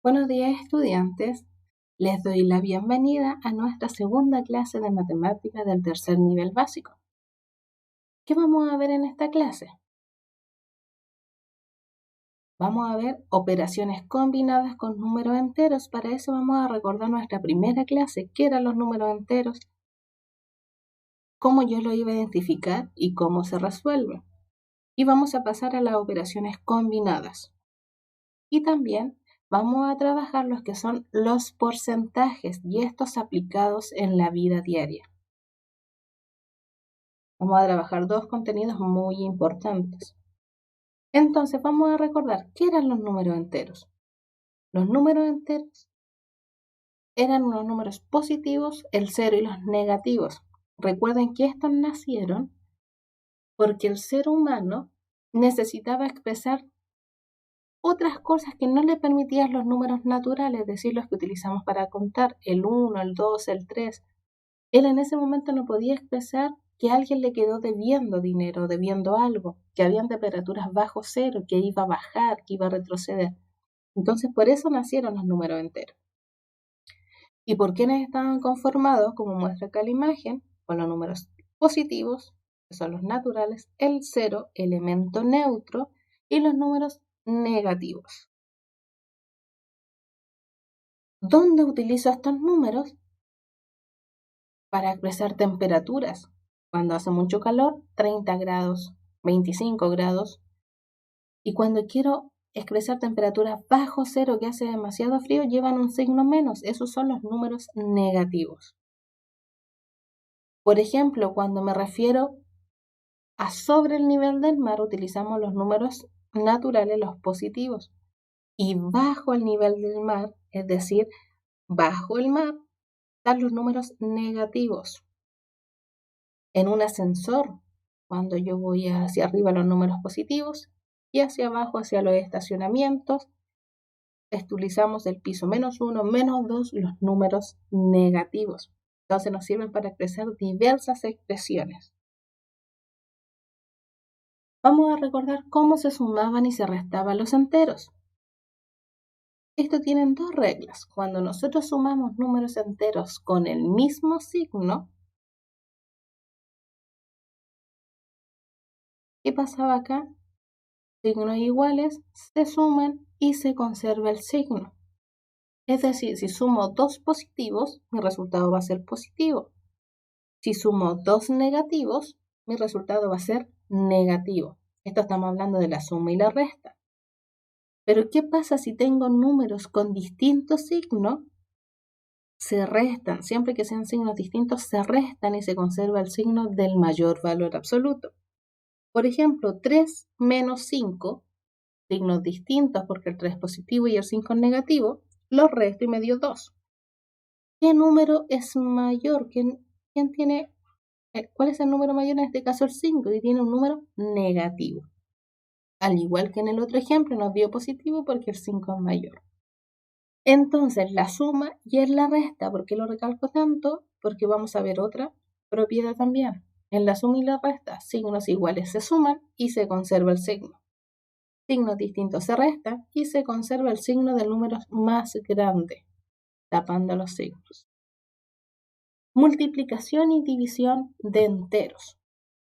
Buenos días, estudiantes. Les doy la bienvenida a nuestra segunda clase de matemáticas del tercer nivel básico. ¿Qué vamos a ver en esta clase? Vamos a ver operaciones combinadas con números enteros. Para eso vamos a recordar nuestra primera clase, qué eran los números enteros, cómo yo lo iba a identificar y cómo se resuelve. Y vamos a pasar a las operaciones combinadas. Y también vamos a trabajar los que son los porcentajes y estos aplicados en la vida diaria. Vamos a trabajar dos contenidos muy importantes. Entonces vamos a recordar qué eran los números enteros. Los números enteros eran los números positivos, el cero y los negativos. Recuerden que estos nacieron porque el ser humano necesitaba expresar otras cosas que no le permitían los números naturales, es decir, los que utilizamos para contar, el 1, el 2, el 3. Él en ese momento no podía expresar que alguien le quedó debiendo dinero, debiendo algo, que habían temperaturas bajo cero, que iba a bajar, que iba a retroceder. Entonces, por eso nacieron los números enteros. ¿Y por quiénes estaban conformados, como muestra acá la imagen? Con los números positivos, que son los naturales, el cero, elemento neutro, y los números negativos. ¿Dónde utilizo estos números? Para expresar temperaturas. Cuando hace mucho calor, 30 grados, 25 grados. Y cuando quiero expresar temperaturas bajo cero, que hace demasiado frío, llevan un signo menos. Esos son los números negativos. Por ejemplo, cuando me refiero a sobre el nivel del mar, utilizamos los números naturales, los positivos. Y bajo el nivel del mar, es decir, bajo el mar, están los números negativos. En un ascensor, cuando yo voy hacia arriba los números positivos y hacia abajo hacia los estacionamientos, utilizamos el piso -1, -2, los números negativos. Entonces nos sirven para expresar diversas expresiones. Vamos a recordar cómo se sumaban y se restaban los enteros. Esto tienen dos reglas. Cuando nosotros sumamos números enteros con el mismo signo, ¿qué pasaba acá? Signos iguales se suman y se conserva el signo. Es decir, si sumo dos positivos, mi resultado va a ser positivo. Si sumo dos negativos, mi resultado va a ser negativo. Esto estamos hablando de la suma y la resta. Pero ¿qué pasa si tengo números con distintos signos? Se restan, siempre que sean signos distintos, se restan y se conserva el signo del mayor valor absoluto. Por ejemplo, 3 menos 5, signos distintos porque el 3 es positivo y el 5 es negativo, los resto y me dio 2. ¿Qué número es mayor? ¿Quién tiene, cuál es el número mayor? En este caso el 5, y tiene un número negativo. Al igual que en el otro ejemplo nos dio positivo porque el 5 es mayor. Entonces la suma y es la resta. ¿Por qué lo recalco tanto? Porque vamos a ver otra propiedad también. En la suma y la resta, signos iguales se suman y se conserva el signo. Signos distintos se restan y se conserva el signo del número más grande, tapando los signos. Multiplicación y división de enteros.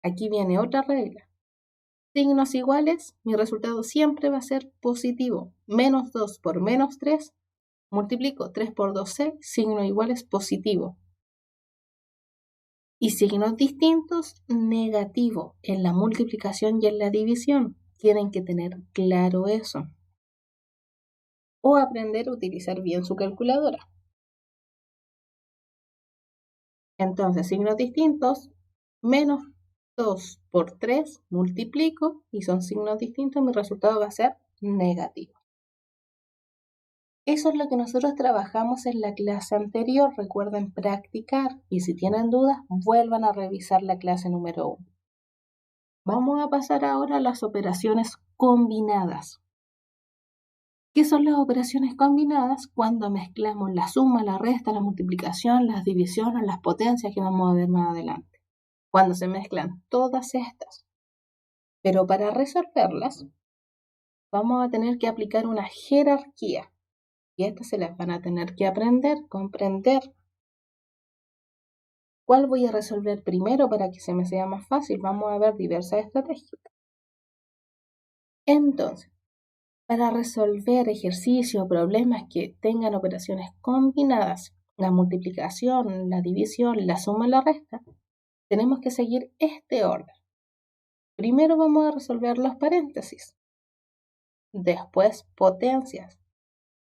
Aquí viene otra regla. Signos iguales, mi resultado siempre va a ser positivo. Menos 2 por menos 3, multiplico 3 por 2c, signo igual es positivo. Y signos distintos, negativo, en la multiplicación y en la división. Tienen que tener claro eso. O aprender a utilizar bien su calculadora. Entonces, signos distintos, menos 2 por 3, multiplico y son signos distintos, mi resultado va a ser negativo. Eso es lo que nosotros trabajamos en la clase anterior. Recuerden practicar y si tienen dudas, vuelvan a revisar la clase número 1. Vamos a pasar ahora a las operaciones combinadas. ¿Qué son las operaciones combinadas? Cuando mezclamos la suma, la resta, la multiplicación, las divisiones, las potencias que vamos a ver más adelante. Cuando se mezclan todas estas. Pero para resolverlas, vamos a tener que aplicar una jerarquía. Y estas se las van a tener que aprender, comprender. ¿Cuál voy a resolver primero para que se me sea más fácil? Vamos a ver diversas estrategias. Entonces, para resolver ejercicios o problemas que tengan operaciones combinadas, la multiplicación, la división, la suma y la resta, tenemos que seguir este orden. Primero vamos a resolver los paréntesis, después potencias.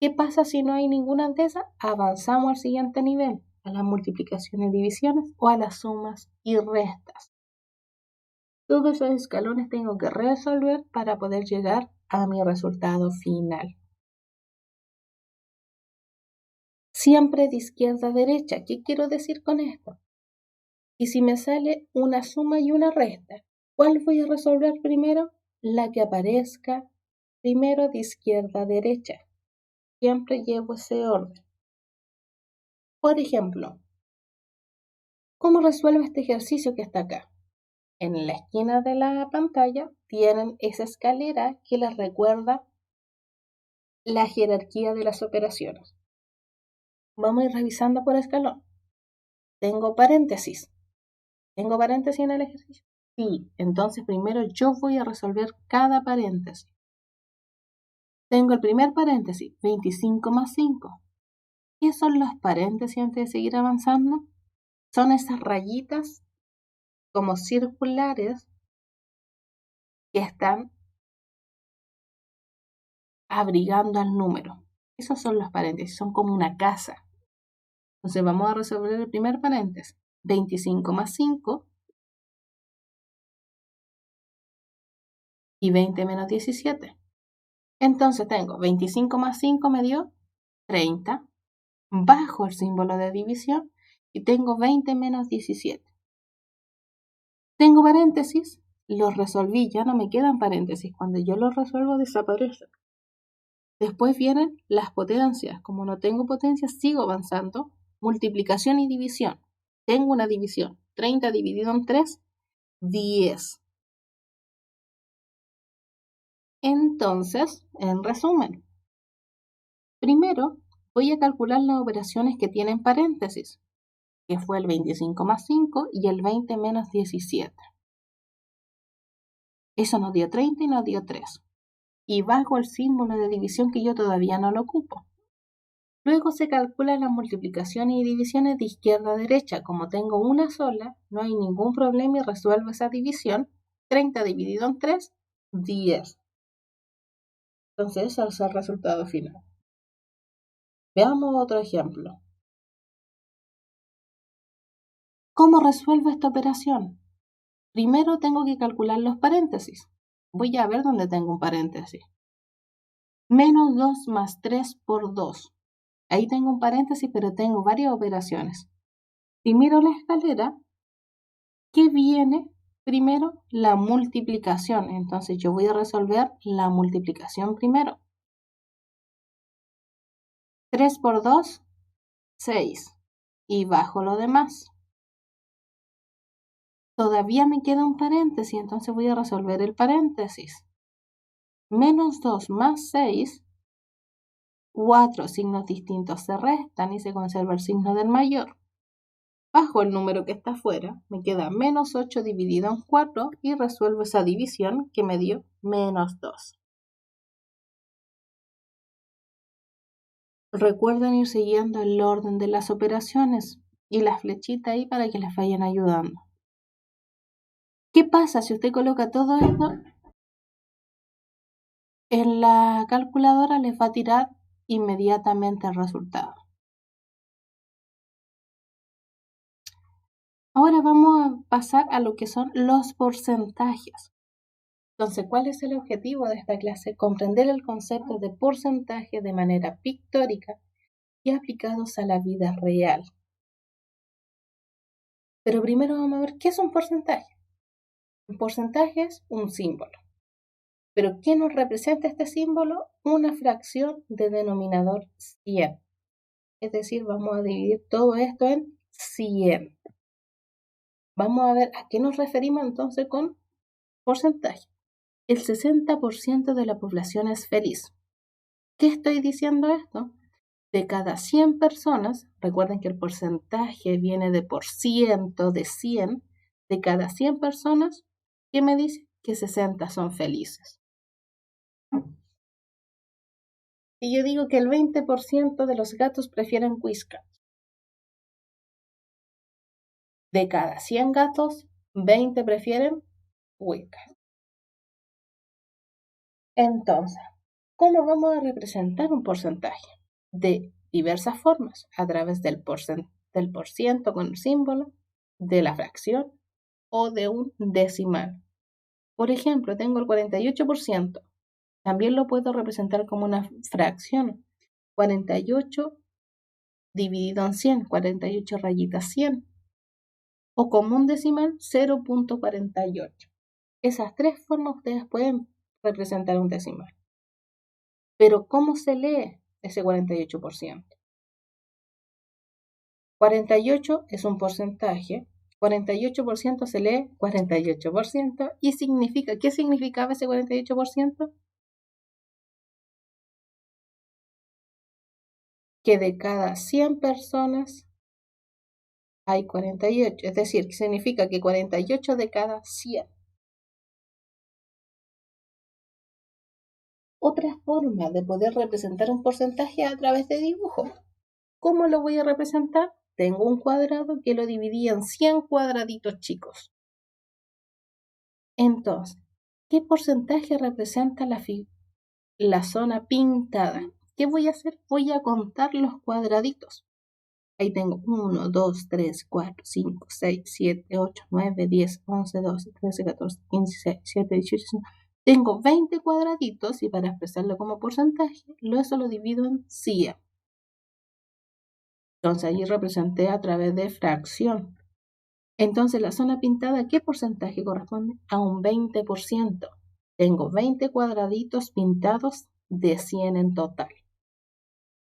¿Qué pasa si no hay ninguna de esas? Avanzamos al siguiente nivel, a las multiplicaciones y divisiones o a las sumas y restas. Todos esos escalones tengo que resolver para poder llegar a mi resultado final. Siempre de izquierda a derecha. ¿Qué quiero decir con esto? Y si me sale una suma y una resta, ¿cuál voy a resolver primero? La que aparezca primero de izquierda a derecha. Siempre llevo ese orden. Por ejemplo, ¿cómo resuelvo este ejercicio que está acá? En la esquina de la pantalla tienen esa escalera que les recuerda la jerarquía de las operaciones. Vamos a ir revisando por escalón. Tengo paréntesis. ¿Tengo paréntesis en el ejercicio? Sí, entonces primero yo voy a resolver cada paréntesis. Tengo el primer paréntesis, 25 más 5. ¿Qué son los paréntesis antes de seguir avanzando? Son esas rayitas como circulares que están abrigando al número. Esos son los paréntesis, son como una casa. Entonces vamos a resolver el primer paréntesis. 25 más 5 y 20 menos 17. Entonces tengo 25 más 5 me dio 30. Bajo el símbolo de división y tengo 20 menos 17. Tengo paréntesis, los resolví, ya no me quedan paréntesis. Cuando yo los resuelvo desaparecen. Después vienen las potencias. Como no tengo potencias, sigo avanzando. Multiplicación y división. Tengo una división. 30 dividido en 3, 10. Entonces, en resumen, primero voy a calcular las operaciones que tienen paréntesis, que fue el 25 más 5 y el 20 menos 17. Eso nos dio 30 y nos dio 3. Y bajo el símbolo de división que yo todavía no lo ocupo. Luego se calcula las multiplicaciones y divisiones de izquierda a derecha. Como tengo una sola, no hay ningún problema y resuelvo esa división. 30 dividido en 3, 10. Entonces ese es el resultado final. Veamos otro ejemplo. ¿Cómo resuelvo esta operación? Primero tengo que calcular los paréntesis. Voy a ver dónde tengo un paréntesis. Menos 2 más 3 por 2. Ahí tengo un paréntesis, pero tengo varias operaciones. Si miro la escalera, ¿qué viene? Primero, la multiplicación. Entonces yo voy a resolver la multiplicación primero. 3 por 2, 6. Y bajo lo demás. Todavía me queda un paréntesis, entonces voy a resolver el paréntesis. Menos 2 más 6. 4 signos distintos se restan y se conserva el signo del mayor. Bajo el número que está afuera, me queda menos 8 dividido en 4 y resuelvo esa división que me dio menos 2. Recuerden ir siguiendo el orden de las operaciones y la flechita ahí para que les vayan ayudando. ¿Qué pasa si usted coloca todo esto? En la calculadora les va a tirar inmediatamente el resultado. Ahora vamos a pasar a lo que son los porcentajes. Entonces, ¿cuál es el objetivo de esta clase? Comprender el concepto de porcentaje de manera pictórica y aplicados a la vida real. Pero primero vamos a ver qué es un porcentaje. Un porcentaje es un símbolo. ¿Pero qué nos representa este símbolo? Una fracción de denominador 100. Es decir, vamos a dividir todo esto en 100. Vamos a ver a qué nos referimos entonces con porcentaje. El 60% de la población es feliz. ¿Qué estoy diciendo esto? De cada 100 personas, recuerden que el porcentaje viene de por ciento, de 100, de cada 100 personas, ¿qué me dice? Que 60 son felices. Y yo digo que el 20% de los gatos prefieren Whiskas. De cada 100 gatos, 20 prefieren Whiskas. Entonces, ¿cómo vamos a representar un porcentaje? De diversas formas, a través del porciento con el símbolo, de la fracción o de un decimal. Por ejemplo, tengo el 48%. También lo puedo representar como una fracción. 48 dividido en 100, 48 rayitas 100. O como un decimal, 0.48. Esas tres formas ustedes pueden representar un decimal. Pero ¿cómo se lee ese 48%? 48 es un porcentaje. 48% se lee 48%. ¿Y significa? ¿Qué significaba ese 48%? Que de cada 100 personas hay 48. Es decir, que significa que 48 de cada 100. Otra forma de poder representar un porcentaje a través de dibujo. ¿Cómo lo voy a representar? Tengo un cuadrado que lo dividí en 100 cuadraditos chicos. Entonces, ¿qué porcentaje representa la zona pintada? ¿Qué voy a hacer? Voy a contar los cuadraditos. Ahí tengo 1, 2, 3, 4, 5, 6, 7, 8, 9, 10, 11, 12, 13, 14, 15, 16, 17, 18, 19. Tengo 20 cuadraditos y para expresarlo como porcentaje, eso lo divido en 100. Entonces allí representé a través de fracción. Entonces la zona pintada, ¿qué porcentaje corresponde? A un 20%. Tengo 20 cuadraditos pintados de 100 en total.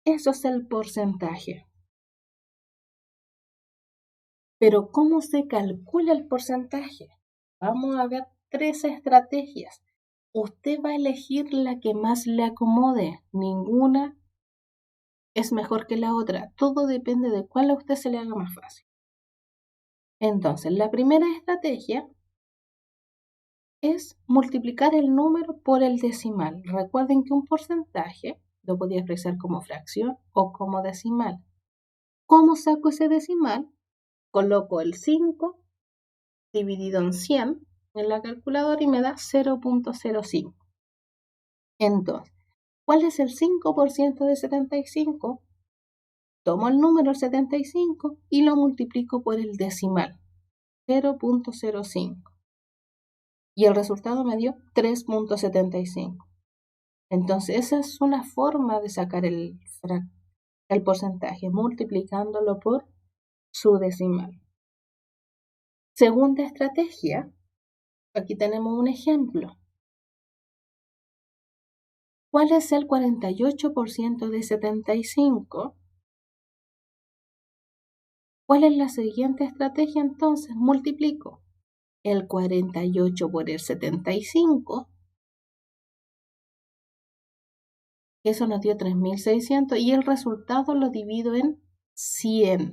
Eso es el porcentaje. Pero ¿cómo se calcula el porcentaje? Vamos a ver 3 estrategias. Usted va a elegir la que más le acomode. Ninguna es mejor que la otra. Todo depende de cuál a usted se le haga más fácil. Entonces, la primera estrategia es multiplicar el número por el decimal. Recuerden que un porcentaje lo podía expresar como fracción o como decimal. ¿Cómo saco ese decimal? Coloco el 5 dividido en 100 en la calculadora y me da 0.05. Entonces, ¿cuál es el 5% de 75? Tomo el número 75 y lo multiplico por el decimal, 0.05. Y el resultado me dio 3.75. Entonces, esa es una forma de sacar el porcentaje, multiplicándolo por su decimal. Segunda estrategia, aquí tenemos un ejemplo. ¿Cuál es el 48% de 75? ¿Cuál es la siguiente estrategia entonces? Multiplico el 48 por el 75. Eso nos dio 3.600 y el resultado lo divido en 100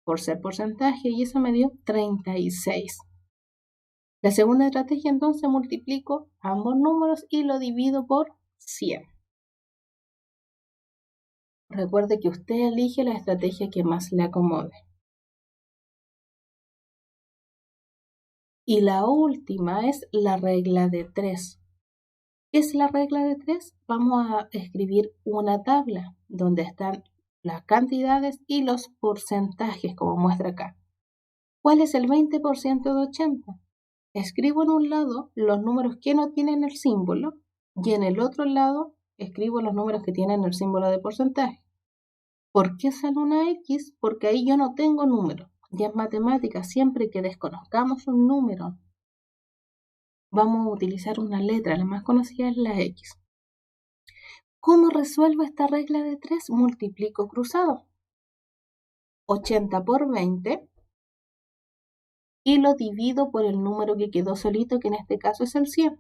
por ser porcentaje y eso me dio 36. La segunda estrategia entonces multiplico ambos números y lo divido por 100. Recuerde que usted elige la estrategia que más le acomode. Y la última es la regla de 3. ¿Qué es la regla de 3? Vamos a escribir una tabla donde están las cantidades y los porcentajes, como muestra acá. ¿Cuál es el 20% de 80? Escribo en un lado los números que no tienen el símbolo y en el otro lado escribo los números que tienen el símbolo de porcentaje. ¿Por qué sale una X? Porque ahí yo no tengo número. Ya en matemáticas, siempre que desconozcamos un número, vamos a utilizar una letra, la más conocida es la X. ¿Cómo resuelvo esta regla de 3? Multiplico cruzado. 80 por 20 y lo divido por el número que quedó solito, que en este caso es el 100.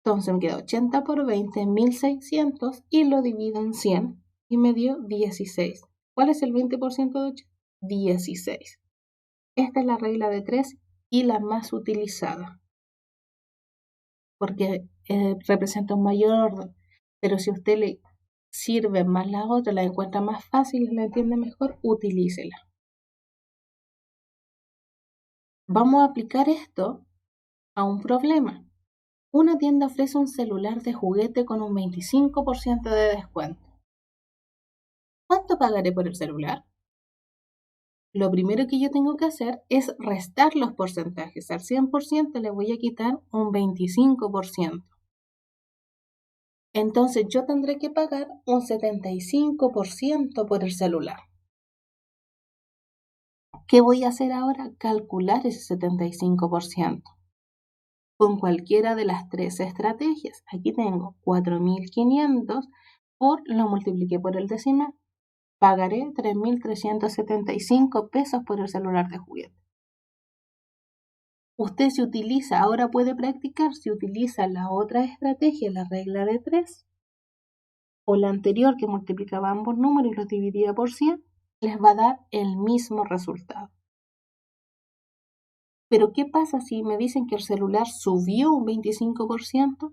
Entonces me queda 80 por 20, 1600 y lo divido en 100 y me dio 16. ¿Cuál es el 20% de 8? 16. Esta es la regla de 3 y la más utilizada porque representa un mayor orden. Pero si a usted le sirve más la otra, la encuentra más fácil, la entiende mejor, utilícela. Vamos a aplicar esto a un problema. Una tienda ofrece un celular de juguete con un 25% de descuento. ¿Cuánto pagaré por el celular? Lo primero que yo tengo que hacer es restar los porcentajes. Al 100% le voy a quitar un 25%. Entonces yo tendré que pagar un 75% por el celular. ¿Qué voy a hacer ahora? Calcular ese 75%. Con cualquiera de las tres estrategias. Aquí tengo 4.500 lo multipliqué por el decimal. Pagaré 3.375 pesos por el celular de juguete. Usted si utiliza, ahora puede practicar, si utiliza la otra estrategia, la regla de 3, o la anterior que multiplicaba ambos números y los dividía por 100, les va a dar el mismo resultado. Pero ¿qué pasa si me dicen que el celular subió un 25%?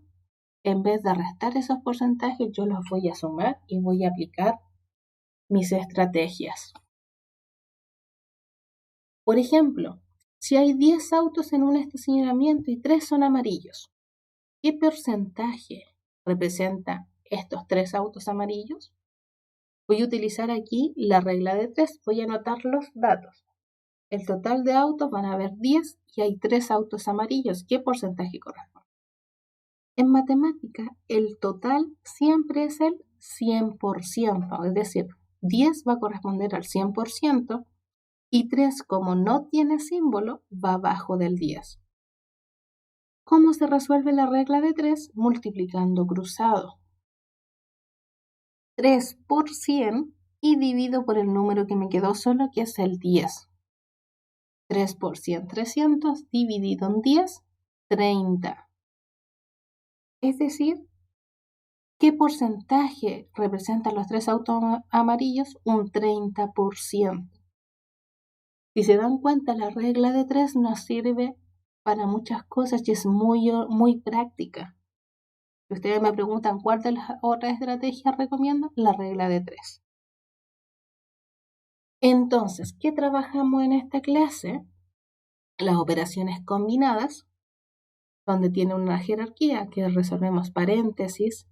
En vez de restar esos porcentajes, yo los voy a sumar y voy a aplicar mis estrategias. Por ejemplo, si hay 10 autos en un estacionamiento y 3 son amarillos, ¿qué porcentaje representa estos 3 autos amarillos? Voy a utilizar aquí la regla de 3, voy a anotar los datos. El total de autos van a haber 10 y hay 3 autos amarillos. ¿Qué porcentaje corresponde? En matemática, el total siempre es el 100%, es decir, 10 va a corresponder al 100% y 3, como no tiene símbolo, va abajo del 10. ¿Cómo se resuelve la regla de 3? Multiplicando cruzado. 3 por 100 y divido por el número que me quedó solo, que es el 10. 3 por 100, 300, dividido en 10, 30. Es decir, ¿qué porcentaje representan los 3 autos amarillos? Un 30%. Si se dan cuenta, la regla de 3 nos sirve para muchas cosas y es muy práctica. Si ustedes me preguntan cuál de las otras estrategias recomiendo, la regla de 3. Entonces, ¿qué trabajamos en esta clase? Las operaciones combinadas, donde tiene una jerarquía que resolvemos paréntesis,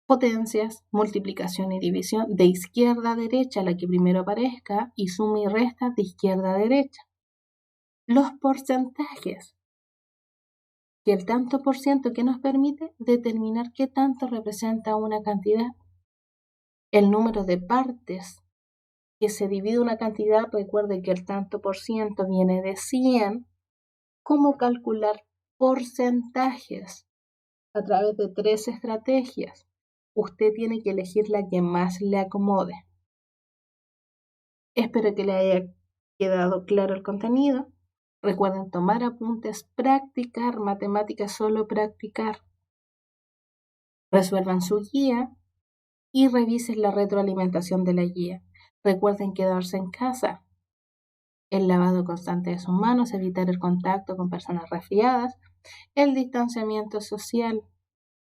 potencias, multiplicación y división de izquierda a derecha, la que primero aparezca, y suma y resta de izquierda a derecha. Los porcentajes, que el tanto por ciento que nos permite determinar qué tanto representa una cantidad. El número de partes que se divide una cantidad, recuerde que el tanto por ciento viene de 100. ¿Cómo calcular porcentajes? A través de 3 estrategias. Usted tiene que elegir la que más le acomode. Espero que le haya quedado claro el contenido. Recuerden tomar apuntes, practicar matemáticas, solo practicar. Resuelvan su guía y revisen la retroalimentación de la guía. Recuerden quedarse en casa. El lavado constante de sus manos, evitar el contacto con personas resfriadas, el distanciamiento social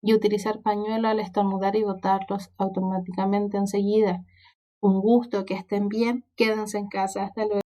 y utilizar pañuelos al estornudar y botarlos automáticamente enseguida. Un gusto, que estén bien, quédense en casa, hasta luego.